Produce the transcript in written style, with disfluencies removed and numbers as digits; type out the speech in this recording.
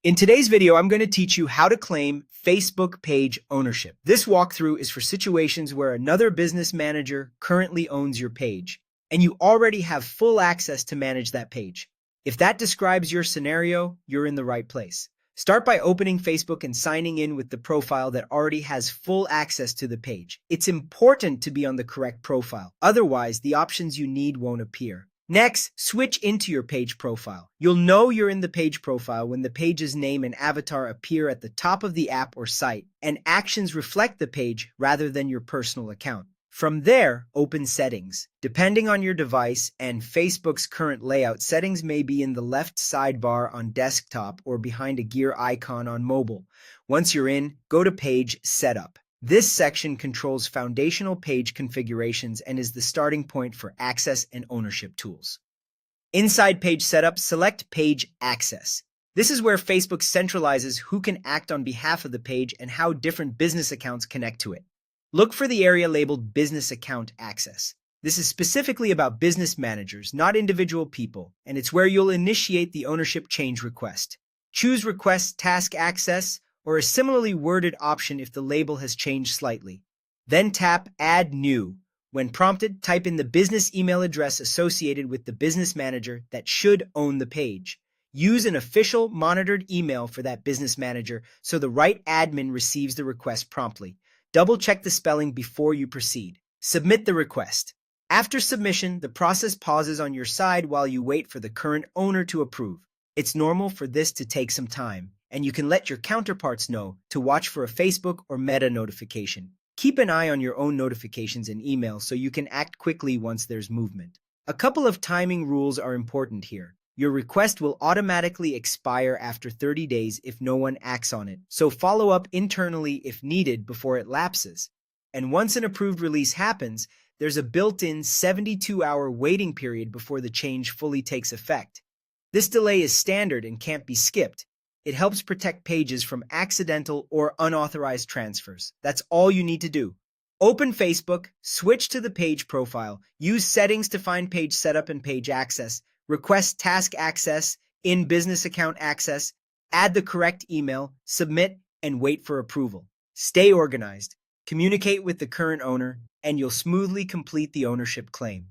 In today's video, I'm going to teach you how to claim Facebook page ownership. This walkthrough is for situations where another business manager currently owns your page, and you already have full access to manage that page. If that describes your scenario, you're in the right place. Start by opening Facebook and signing in with the profile that already has full access to the page. It's important to be on the correct profile, otherwise the options you need won't appear. Next, switch into your page profile. You'll know you're in the page profile when the page's name and avatar appear at the top of the app or site, and actions reflect the page rather than your personal account. From there, open Settings. Depending on your device and Facebook's current layout, settings may be in the left sidebar on desktop or behind a gear icon on mobile. Once you're in, go to Page Setup. This section controls foundational page configurations and is the starting point for access and ownership tools. Inside Page Setup, select Page Access. This is where Facebook centralizes who can act on behalf of the page and how different business accounts connect to it. Look for the area labeled Business Account Access. This is specifically about business managers, not individual people, and it's where you'll initiate the ownership change request. Choose Request Task Access or a similarly worded option if the label has changed slightly. Then tap Add New. When prompted, type in the business email address associated with the business manager that should own the page. Use an official monitored email for that business manager so the right admin receives the request promptly. Double-check the spelling before you proceed. Submit the request. After submission, the process pauses on your side while you wait for the current owner to approve. It's normal for this to take some time, and you can let your counterparts know to watch for a Facebook or Meta notification. Keep an eye on your own notifications and emails so you can act quickly once there's movement. A couple of timing rules are important here. Your request will automatically expire after 30 days if no one acts on it, so follow up internally if needed before it lapses. And once an approved release happens, there's a built-in 72-hour waiting period before the change fully takes effect. This delay is standard and can't be skipped. It helps protect pages from accidental or unauthorized transfers. That's all you need to do. Open Facebook, switch to the page profile, use Settings to find Page Setup and Page Access, request Task Access in Business Account Access, add the correct email, submit, and wait for approval. Stay organized, communicate with the current owner, and you'll smoothly complete the ownership claim.